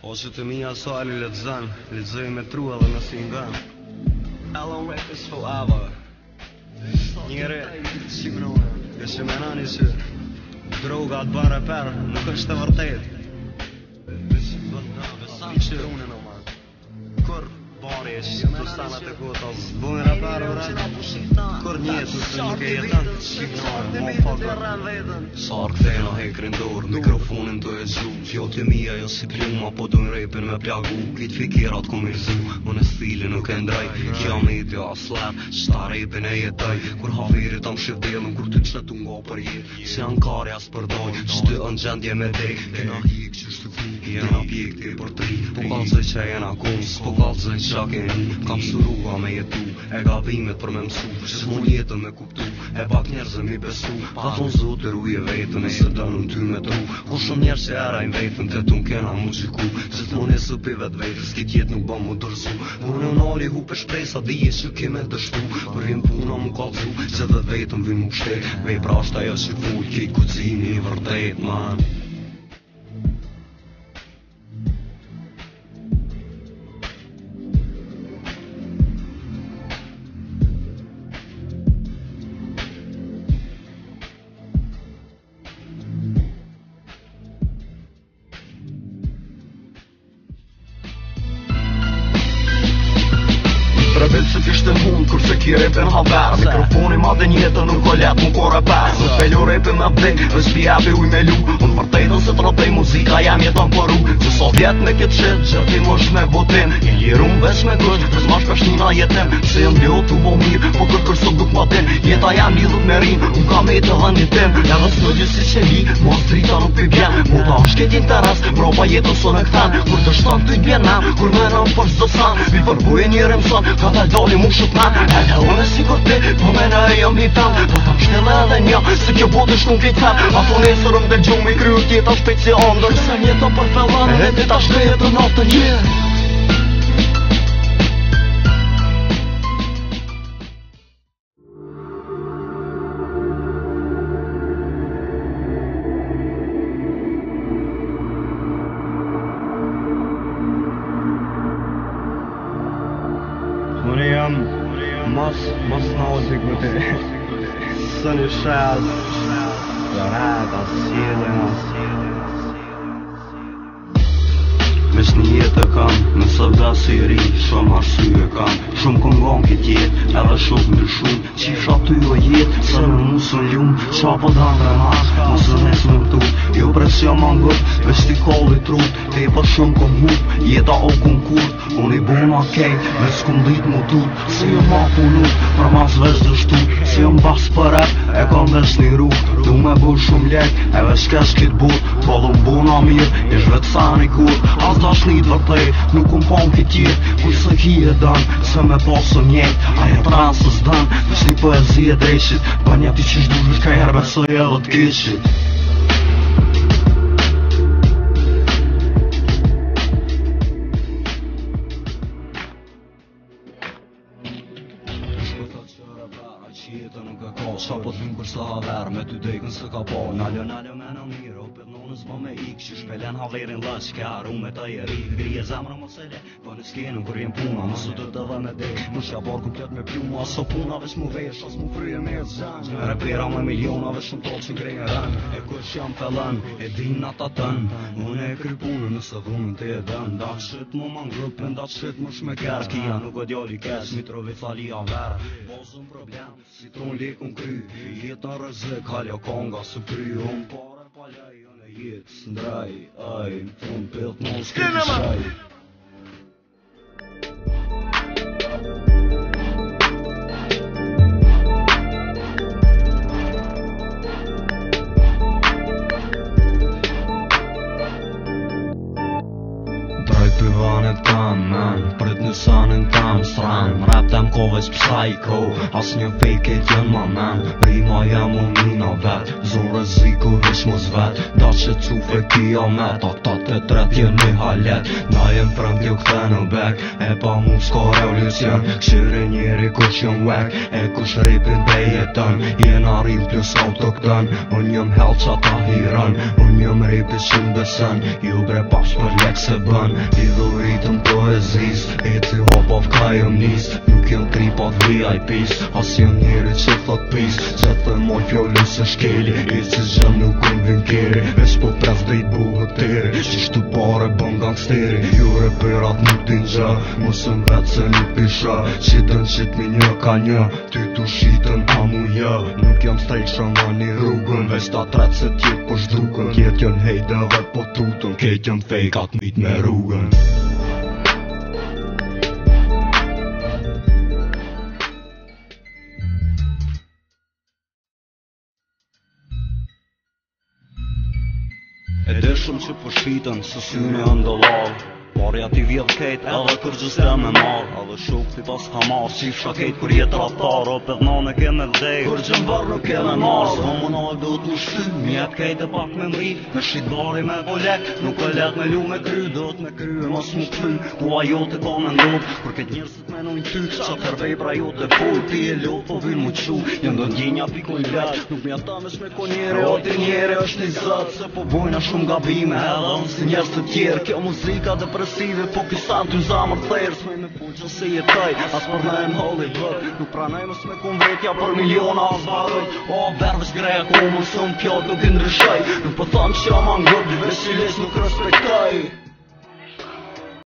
O që të mija sali letëzën, letëzëj me trua dhe në singan. Elon Records forever. Njëre, e që menani që droga të bare per, nuk është të vërtet. Besan që rune në man. Kur bari e që të stanat e kota, bojnë rapar ora. Kur njetë të nuk e jetan, shiknore, mo fucker. Sarë këthena hekrin dorë, mikrofonin të e gju. Fjallë të mija jo si pluma, po dojnë repin me plagu. Kitë fikirat ku mirëzu, unë e stili nuk e ndrej. Kja medja aslep, qëta repin e jetaj. Kur haverit am shivdelën, kur të qëtu nga për jetë. Se ankari as përdoj, që të në gjendje me dek. Kena hik që shtu fi, jena pjek të për tri. Po kalzoj që jena kons, po kalzoj që keni. Kam surua me jetu, e gabimet për me mësu. Shmon jetën me kuptu, e pak njerëzë mi besu. Ta thonë zote ruje vetën, e se dënën ty me tru. Ku shumë njerë që erajnë vetën, të tun kena mu qiku. Se të mone së pi vetë vetës, kit jetë nuk ba mu dërzu. Unë në nali hu për shpresa, di e që keme dështu. Për vjen puna mu kalzu, që dhe vetën vin mu shtet. Vej pra është ajo që full, kej kucini i vërtet, man. Që kishtë në mund, kurse ki repin haver. Mikrofoni ma dhe njetën nuk o letë nuk o reper. Në pellu repin me vdek, dhe shpi api uj me lu. Unë vërtetën se të rëtej muzika jam jeton përu. Që so vjetë me këtë qëtë, që ti më shme votim. I lirum veç me gëtë, dhe s'mash përshnina jetim. Se jëm ljo të bo mirë, po kërë kërësot duk ma din. Jeta jam lidhët me rin, unë ka me të dhe një tim. Edhe s'në gjësi që li, mos drita nuk pi bjen. Mu ta është ket interes, mropa jetën së në këthen. Kur të shtan të i bjen nam, kur me nëm për zdo san. Mi përbuje njëre mëson, ka të dali mu shut man. Edhe unë si kur ti, po me në e jam një fem. Po tam shnile edhe një, se kjo botë është nuk i tem. Ato nesërëm dhe gjumë i kryu tjeta shpejt si andër. Se njeta për fellan, e ti ta shkrejet të natën jetë. Unë jam mas nauzik më të së një shes Rata, sjellën Mes një jetë e kam, në sëvda si ri Shumë arsye kam, shumë këngon këtë jetë Edhe shumë në shumë, qifsha ty o jetë Së në musën ljumë, qa po danë dhe mas Musë nesë më këtu, jo presja ma ngët Veç t'i kolli trut, te për shumë kom hup Jeta o kun kurt, unë i bona kej Me s'kum dit mu tut, se jo ma punut Për mas veç dështut, se jo m'bas për rap E kam veç një rrug, du me bu shumë lek E veç kesh kit but, tollu m'bona mirë Ish vetë sa një kur, as dash një të vërtej Nuk um pon kit jetë, kur se ki e dan Se me pasë njejt, a jetë rasës dan Veç një poezi e drejshit Pa një ti qish duhet ka herbe së jelë të kishit Qeta nuk e ka, qa po t'vim kërsa haver Me ty dekën së ka po Naljo me në mirë, o për nonës po me ik Që shpelen haverin lëq, ke haru me ta jeri Grije zemrë më se le, po në s'kenë kur jem puna Më së të të dhe me dek, më shja barë komplet me pjuma Aso puna veç mu vesh, as mu fryje me e zxan Repera me miliona veç shumë tolë që ngrejnë rën E kush jam felën, e din ata tën Unë e kry punën nëse dhunën të e dën Da qët mu ma ngrupin, da qët mu shmeker Kia nuk o djali kesh, Mitrovica li aver Bozën problem Si ton lekun kry, jetë në rëzik, halja konga së kry Unë pare palaj, unë e jetë së ndraj Aj, unë pëllë në s'këtë shaj Drajt për vanet tanë, man Pret në në sënën tam stran Rap tam kohës psycho As një fake it jën ma men Rima jem u mina vet Zore ziku vish mos vet Da që cufe kia met Ata të tret jen me halet Na jem frem t'ju këthe në bek E pa mu s'ka revolucion Këshyre njeri kush jem wek E kush ripin dhe jetën Jena ril plus autokton Unë jem hell qa ta hiran Unë jem ripis që mbesën Ju bre pash për lek se bën Idhu ritëm poezis E ti hop of ka jem nis Nuk jem kripat VIPs As jem njeri që thot pis Që të moj fjollu se shkeli E që gjëm nuk unë vinkeri Vesh po pres dhe i buhët teri Qishtu pare bëm gangsteri Ju reperat nuk din gjë Musëm vetë se nuk pisha Qitën qit mi një ka një Ty tu shitën a mu jë Nuk jam strejt shëma një rrugën Vesh ta tret se tjet po shdukën Kjet jën hejde dhe po tutën Kjet jën fejkat mit me rrugën E dëshëm që po shitën së syne ndëllal Parja ti vjedh kejt edhe kërgjës të me marr Edhe shuk ti pas ka marr Qifsha kejt kur jetë ratar O pet nane keme vdej Kërgjën bar nuk keme marr S'ka më nalë do t'u shty Mjet kejt e pak me mri Me shit bari me volek Nuk e let me lu me kry Do t'me kry e mas mu kry Ku ajo të ka me ndot Kur këtë njërësit me nojnë ty Qa tërvej pra jo të full Pi e lot po vynë mu qu Jën do t'gjinja pikon let Nuk mja ta me shme ko njeri O ti njeri është një zët Se po bojna shumë gabime Edhe unë si njerës të tjerë Kjo muzika depresive Po kësan t'u zamër thërë S'me me puqën se jetaj As për në em Hollywood Nuk pranaj mës me kun vetja Për miliona as barët O vervesh greja ku më sëm pjot Nuk i ndryshaj Nuk po thamë që jam angët Vesh i les nuk respektaj